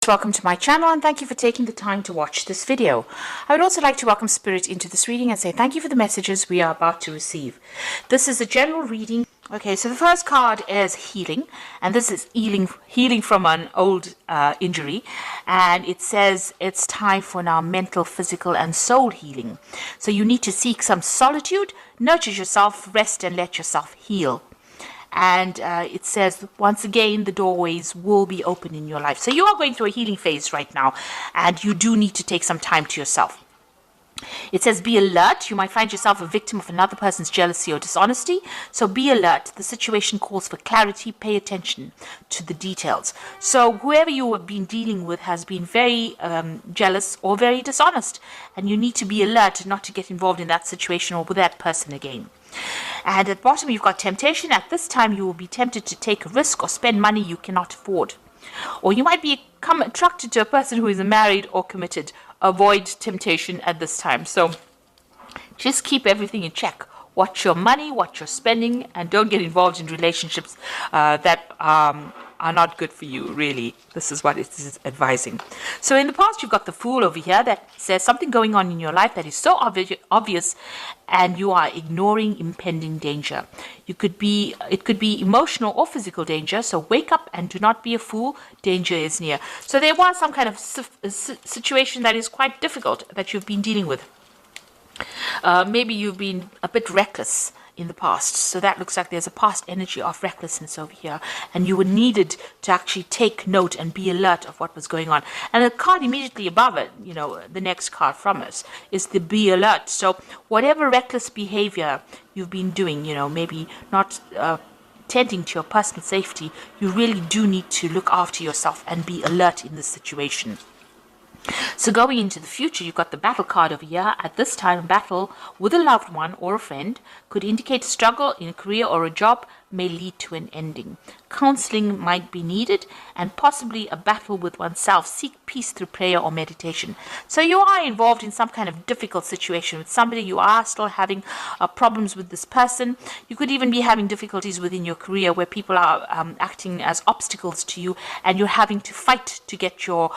Welcome to my channel and thank you for taking the time to watch this video. I would also like to welcome Spirit into this reading and say thank you for the messages we are about to receive. This is a general reading. Okay, so the first card is healing, and this is healing from an old injury, and it says it's time for now mental, physical and soul healing. So you need to seek some solitude, nurture yourself, rest and let yourself heal. And it says, once again, the doorways will be open in your life. So you are going through a healing phase right now, and you do need to take some time to yourself. It says, be alert. You might find yourself a victim of another person's jealousy or dishonesty. So be alert. The situation calls for clarity. Pay attention to the details. So whoever you have been dealing with has been very jealous or very dishonest. And you need to be alert not to get involved in that situation or with that person again. And at the bottom, you've got temptation. At this time, you will be tempted to take a risk or spend money you cannot afford. Or you might become attracted to a person who is married or committed. Avoid temptation at this time. So just keep everything in check. Watch your money, watch your spending, and don't get involved in relationships that are not good for you, really. This is what it is advising. So in the past, you've got the Fool over here that says something going on in your life that is so obvious and you are ignoring impending danger. It could be emotional or physical danger. So wake up and do not be a fool. Danger is near. So there was some kind of situation that is quite difficult that you've been dealing with. Maybe you've been a bit reckless in the past. So that looks like there's a past energy of recklessness over here. And you were needed to actually take note and be alert of what was going on. And the card immediately above it, the next card from us, is the be alert. So whatever reckless behavior you've been doing, maybe not tending to your personal safety, you really do need to look after yourself and be alert in this situation. So going into the future, you've got the battle card over here. At this time, battle with a loved one or a friend could indicate a struggle in a career or a job may lead to an ending. Counseling might be needed and possibly a battle with oneself. Seek peace through prayer or meditation. So you are involved in some kind of difficult situation with somebody. You are still having problems with this person. You could even be having difficulties within your career where people are acting as obstacles to you, and you're having to fight to get your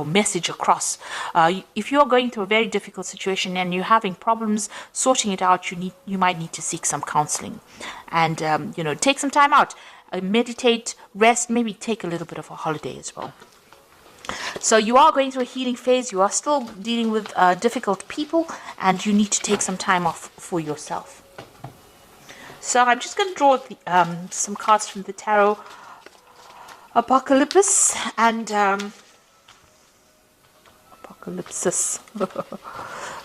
message across. If you're going through a very difficult situation and you're having problems sorting it out, you might need to seek some counseling. And take some time out, meditate, rest, maybe take a little bit of a holiday as well. So you are going through a healing phase. You are still dealing with difficult people, and you need to take some time off for yourself. So I'm just going to draw some cards from the Tarot Apocalypse and Apocalypsis.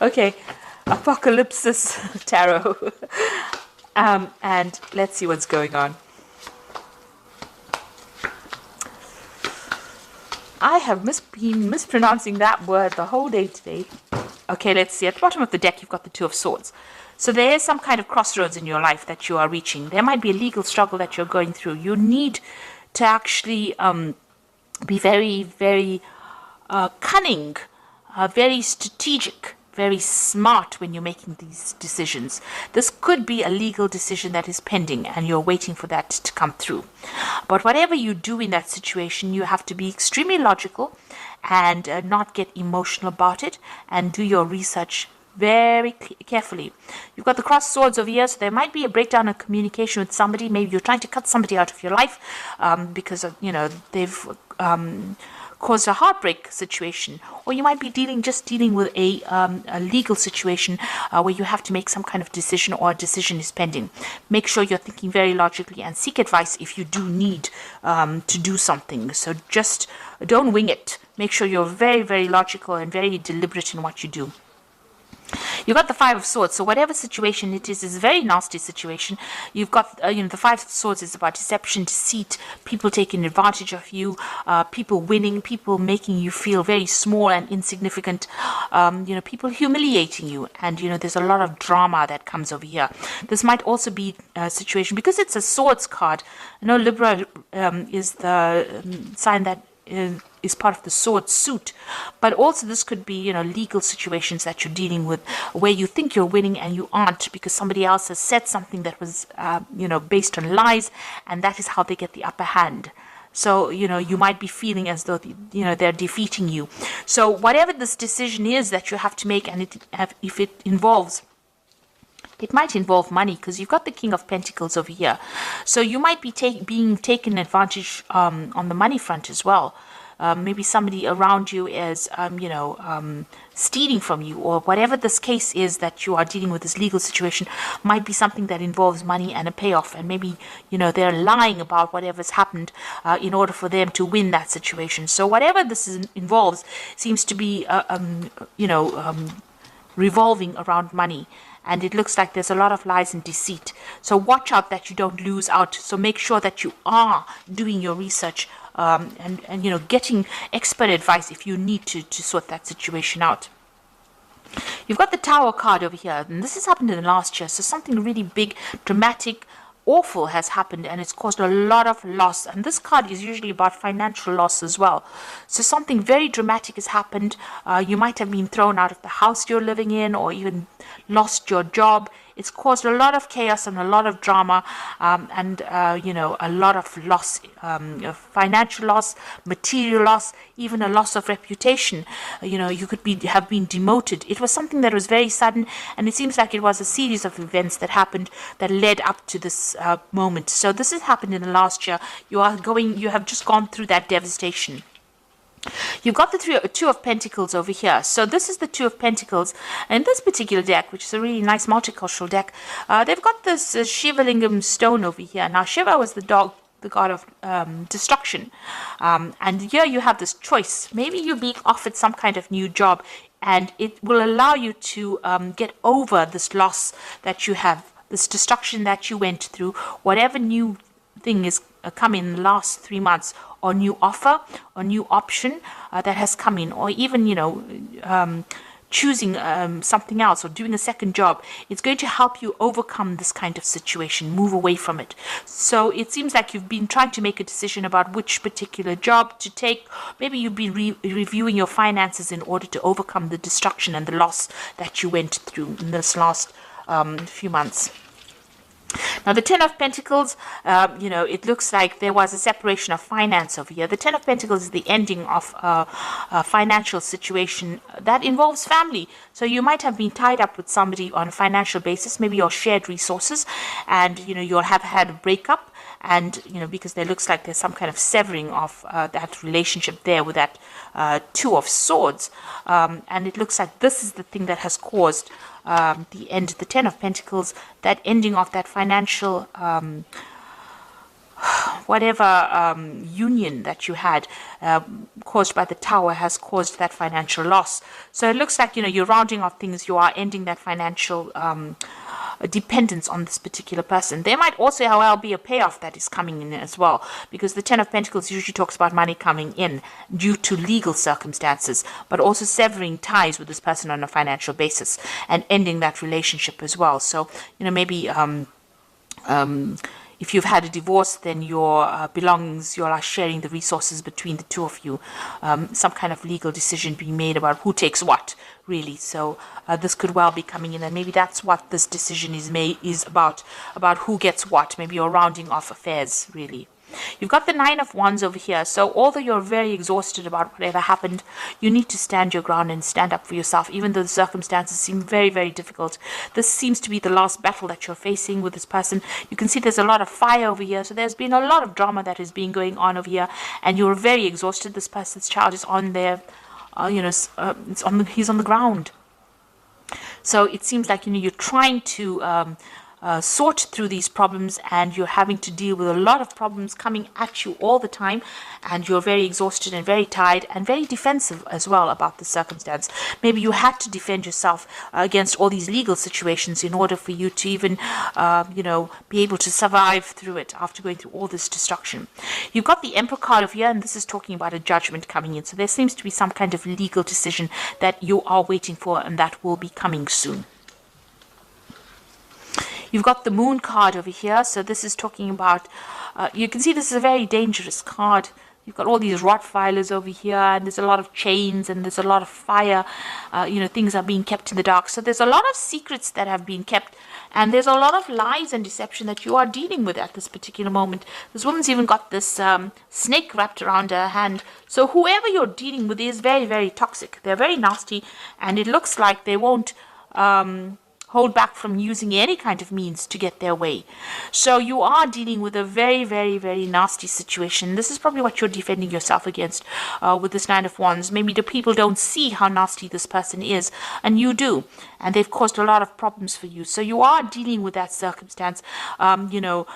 Okay, Apocalypsis Tarot. And let's see what's going on. I have been mispronouncing that word the whole day today. Okay, let's see. At the bottom of the deck, you've got the Two of Swords. So there is some kind of crossroads in your life that you are reaching. There might be a legal struggle that you're going through. You need to actually be very, very cunning, very strategic, very smart when you're making these decisions. This could be a legal decision that is pending and you're waiting for that to come through. But whatever you do in that situation, you have to be extremely logical and not get emotional about it, and do your research very carefully. You've got the crossed swords over here, so there might be a breakdown in communication with somebody. Maybe you're trying to cut somebody out of your life because they've caused a heartbreak situation, or you might be dealing with a legal situation where you have to make some kind of decision, or a decision is pending. Make sure you're thinking very logically and seek advice if you do need to do something. So just don't wing it. Make sure you're very, very logical and very deliberate in what you do. You've got the Five of Swords. So whatever situation it is a very nasty situation. You've got, the Five of Swords is about deception, deceit, people taking advantage of you, people winning, people making you feel very small and insignificant, people humiliating you. And, there's a lot of drama that comes over here. This might also be a situation, because it's a Swords card. Libra is the sign that is part of the sword suit, but also this could be legal situations that you're dealing with where you think you're winning and you aren't, because somebody else has said something that was based on lies, and that is how they get the upper hand. So, you might be feeling as though, they're defeating you. So whatever this decision is that you have to make, and if it might involve money, because you've got the King of Pentacles over here. So you might be being taken advantage on the money front as well. Maybe somebody around you is, stealing from you, or whatever this case is that you are dealing with, this legal situation might be something that involves money and a payoff. And maybe, they're lying about whatever's happened in order for them to win that situation. So whatever this involves seems to be, revolving around money. And it looks like there's a lot of lies and deceit. So watch out that you don't lose out. So make sure that you are doing your research and getting expert advice if you need to sort that situation out. You've got the Tower card over here, and this has happened in the last year. So something really big, dramatic, awful has happened, and it's caused a lot of loss. And this card is usually about financial loss as well. So something very dramatic has happened. You might have been thrown out of the house you're living in, or even lost your job. It's caused a lot of chaos and a lot of drama, and a lot of loss, financial loss, material loss, even a loss of reputation. You could have been demoted. It was something that was very sudden, and it seems like it was a series of events that happened that led up to this moment. So this has happened in the last year. You have just gone through that devastation. You've got the Two of Pentacles over here. So this is the Two of Pentacles. And this particular deck, which is a really nice multicultural deck, they've got this Shiva Lingam stone over here. Now, Shiva was the god of destruction. And here you have this choice. Maybe you're being offered some kind of new job, and it will allow you to get over this loss that you have, this destruction that you went through, whatever new thing is come in the last 3 months, or new offer or new option that has come in, or even choosing something else or doing a second job. It's going to help you overcome this kind of situation, move away from it. So it seems like you've been trying to make a decision about which particular job to take. Maybe you've been reviewing your finances in order to overcome the destruction and the loss that you went through in this last few months. Now, the Ten of Pentacles, it looks like there was a separation of finance over here. The Ten of Pentacles is the ending of a financial situation that involves family. So you might have been tied up with somebody on a financial basis, maybe your shared resources, and, you'll have had a breakup. And, because there looks like there's some kind of severing of that relationship there with that Two of Swords. And it looks like this is the thing that has caused the end, the Ten of Pentacles, that ending of that financial union that you had caused by the Tower has caused that financial loss. So it looks like, you're rounding off things, you are ending that financial dependence on this particular person. There might also, however, be a payoff that is coming in as well, because the Ten of Pentacles usually talks about money coming in due to legal circumstances, but also severing ties with this person on a financial basis and ending that relationship as well. So, maybe if you've had a divorce, then your belongings, you are sharing the resources between the two of you. Some kind of legal decision being made about who takes what, really. So this could well be coming in, and maybe that's what this decision is about who gets what. Maybe you're rounding off affairs, really. You've got the Nine of Wands over here. So although you're very exhausted about whatever happened, you need to stand your ground and stand up for yourself, even though the circumstances seem very, very difficult. This seems to be the last battle that you're facing with this person. You can see there's a lot of fire over here. So there's been a lot of drama that has been going on over here, and you're very exhausted. This person's child is on there, he's on the ground. So it seems like, you're trying to sort through these problems, and you're having to deal with a lot of problems coming at you all the time, and you're very exhausted and very tired and very defensive as well about the circumstance. Maybe you had to defend yourself against all these legal situations in order for you to even be able to survive through it after going through all this destruction. You've got the Emperor card over here, and this is talking about a judgment coming in. So there seems to be some kind of legal decision that you are waiting for, and that will be coming soon. You've got the Moon card over here. So this is talking about, you can see this is a very dangerous card. You've got all these Rottweilers over here, and there's a lot of chains, and there's a lot of fire. Things are being kept in the dark. So there's a lot of secrets that have been kept, and there's a lot of lies and deception that you are dealing with at this particular moment. This woman's even got this snake wrapped around her hand. So whoever you're dealing with is very, very toxic. They're very nasty, and it looks like they won't hold back from using any kind of means to get their way. So you are dealing with a very, very, very nasty situation. This is probably what you're defending yourself against with this Nine of Wands. Maybe the people don't see how nasty this person is, and you do. And they've caused a lot of problems for you. So you are dealing with that circumstance. You're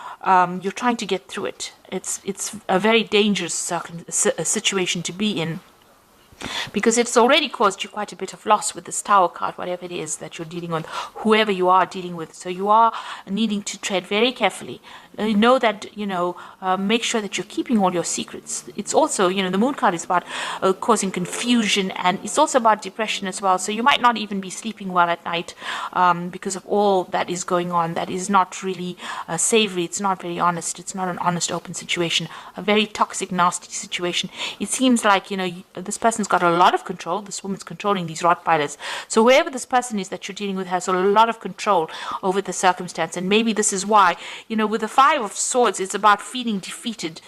trying to get through it. It's a very dangerous situation to be in, because it's already caused you quite a bit of loss with this Tower card, whatever it is that you're dealing with, whoever you are dealing with. So you are needing to tread very carefully. Know that, make sure that you're keeping all your secrets. It's also, the Moon card is about causing confusion, and it's also about depression as well. So you might not even be sleeping well at night because of all that is going on. That is not really savory. It's not very honest. It's not an honest, open situation. A very toxic, nasty situation. It seems like, this person's got a lot of control. This woman's controlling these Rottweilers. So whoever this person is that you're dealing with has a lot of control over the circumstance. And maybe this is why, with the Five of Swords, it's about feeling defeated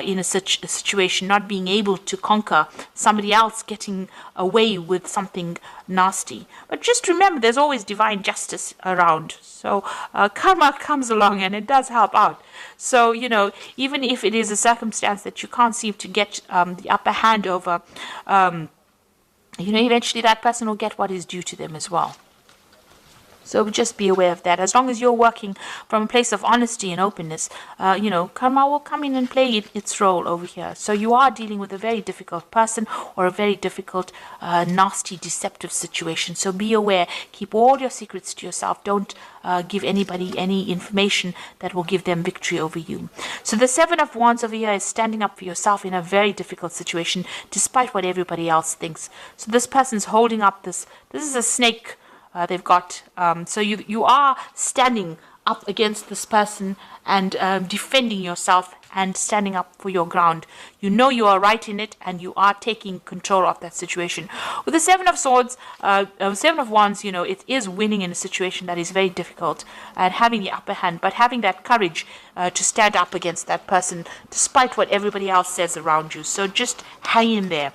in a situation, not being able to conquer somebody else, getting away with something nasty. But just remember, there's always divine justice around. So karma comes along, and it does help out. So, even if it is a circumstance that you can't seem to get the upper hand over, eventually that person will get what is due to them as well. So just be aware of that. As long as you're working from a place of honesty and openness, karma will come in and play its role over here. So you are dealing with a very difficult person or a very difficult, nasty, deceptive situation. So be aware. Keep all your secrets to yourself. Don't give anybody any information that will give them victory over you. So the Seven of Wands over here is standing up for yourself in a very difficult situation, despite what everybody else thinks. So this person's holding up this is a snake they've got. So you are standing up against this person and defending yourself and standing up for your ground. You know you are right in it, and you are taking control of that situation. With the Seven of Swords, Seven of Wands, it is winning in a situation that is very difficult and having the upper hand, but having that courage to stand up against that person despite what everybody else says around you. So just hang in there.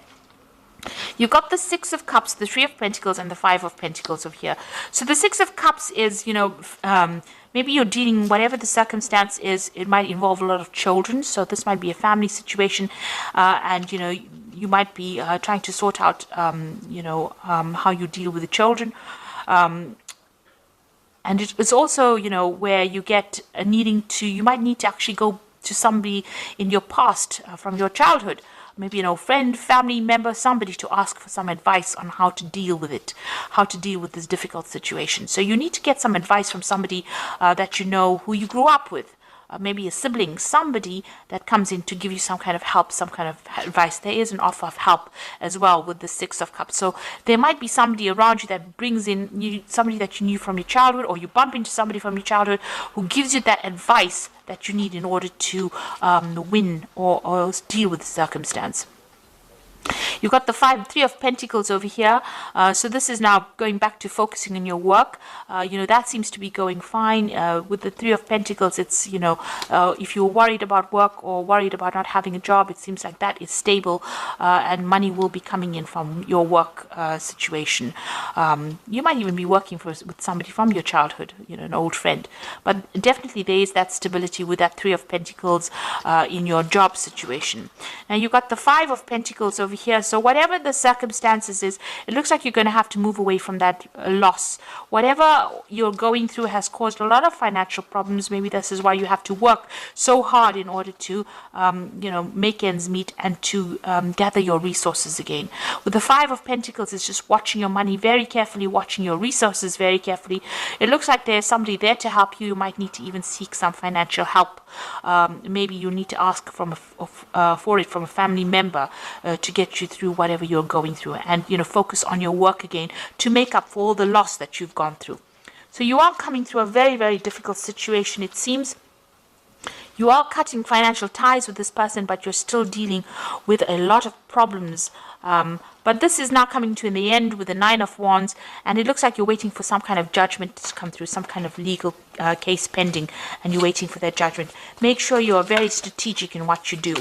You've got the Six of Cups, the Three of Pentacles, and the Five of Pentacles over here. So the Six of Cups is, maybe you're dealing, whatever the circumstance is, it might involve a lot of children. So this might be a family situation, and, you might be trying to sort out, how you deal with the children. And it's also, where you get you might need to actually go to somebody in your past from your childhood. Maybe, friend, family member, somebody to ask for some advice on how to deal with it, how to deal with this difficult situation. So you need to get some advice from somebody that who you grew up with. Maybe a sibling, somebody that comes in to give you some kind of help, some kind of advice. There is an offer of help as well with the Six of Cups. So there might be somebody around you that brings in somebody that you knew from your childhood, or you bump into somebody from your childhood who gives you that advice that you need in order to win or deal with the circumstance. You've got the Three of Pentacles over here. So this is now going back to focusing on your work. That seems to be going fine. With the Three of Pentacles, it's, if you're worried about work or worried about not having a job, it seems like that is stable, and money will be coming in from your work situation. You might even be working with somebody from your childhood, an old friend. But definitely there is that stability with that Three of Pentacles in your job situation. Now you've got the Five of Pentacles over here. So whatever the circumstances is, it looks like you're going to have to move away from that loss. Whatever you're going through has caused a lot of financial problems. Maybe this is why you have to work so hard in order to, make ends meet and to gather your resources again. With the Five of Pentacles, it's just watching your money very carefully, watching your resources very carefully. It looks like there's somebody there to help you. You might need to even seek some financial help. Maybe you need to ask for it from a family member to get you through whatever you're going through, and focus on your work again to make up for all the loss that you've gone through. So you are coming through a very, very difficult situation. It seems You are cutting financial ties with this person, but you're still dealing with a lot of problems. But this is now coming to in the end with the Nine of Wands, and it looks like you're waiting for some kind of judgment to come through, some kind of legal case pending, and you're waiting for that judgment. Make sure you are very strategic in what you do,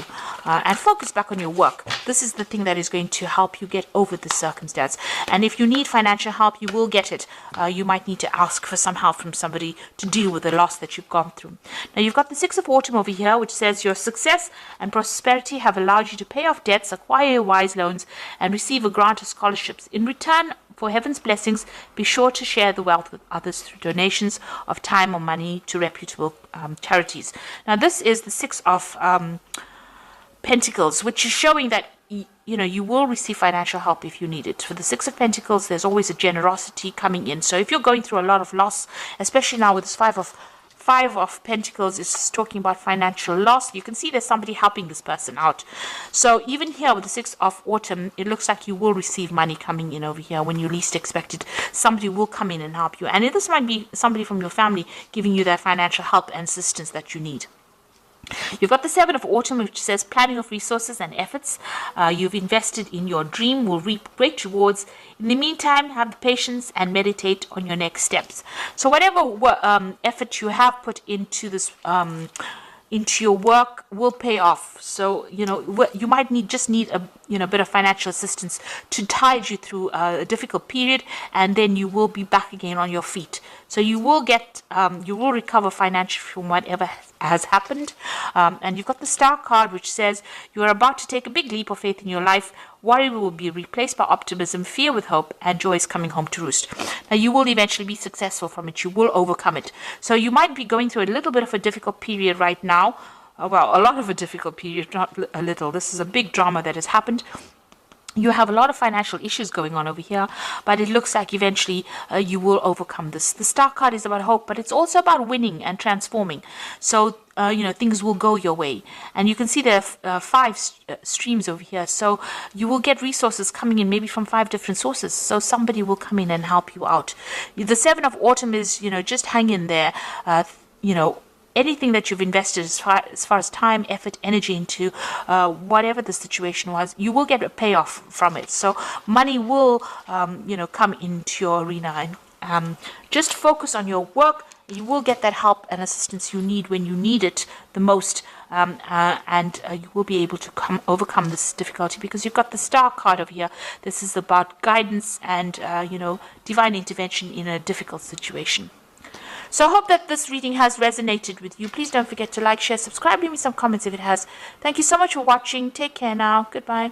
and focus back on your work. This is the thing that is going to help you get over this circumstance. And if you need financial help, you will get it. You might need to ask for some help from somebody to deal with the loss that you've gone through. Now you've got the Six of Autumn over here, which says your success and prosperity have allowed you to pay off debts, acquire wise loans, and receive a grant of scholarships. In return for heaven's blessings, be sure to share the wealth with others through donations of time or money to reputable charities. Now this is the Six of Pentacles, which is showing that you will receive financial help if you need it. For the Six of Pentacles, there's always a generosity coming in. So if you're going through a lot of loss, especially now with this Five of Pentacles is talking about financial loss, you can see there's somebody helping this person out. So even here with the Six of Autumn, it looks like you will receive money coming in over here when you least expect it. Somebody will come in and help you, and this might be somebody from your family giving you that financial help and assistance that you need. You've got the Seven of Autumn, which says planning of resources and efforts you've invested in your dream will reap great rewards. In the meantime, have the patience and meditate on your next steps. So whatever effort you have put into this into your work will pay off. So you might just need a bit of financial assistance to tide you through a difficult period, and then you will be back again on your feet. So you will recover financially from whatever has happened. And you've got the Star card, which says you are about to take a big leap of faith in your life. Worry will be replaced by optimism, fear with hope, and joy is coming home to roost. Now you will eventually be successful from it. You will overcome it. So you might be going through a little bit of a difficult period right now. Well, a lot of a difficult period, not a little. This is a big drama that has happened. You have a lot of financial issues going on over here, but it looks like eventually you will overcome this. The Star card is about hope, but it's also about winning and transforming. So, things will go your way. And you can see there are 5 streams over here. So you will get resources coming in maybe from 5 different sources. So somebody will come in and help you out. The Seven of Autumn is, just hang in there, anything that you've invested as far as time, effort, energy into whatever the situation was, you will get a payoff from it. So money will, come into your arena, and just focus on your work. You will get that help and assistance you need when you need it the most, and you will be able to overcome this difficulty, because you've got the Star card over here. This is about guidance and, divine intervention in a difficult situation. So I hope that this reading has resonated with you. Please don't forget to like, share, subscribe, leave me some comments if it has. Thank you so much for watching. Take care now. Goodbye.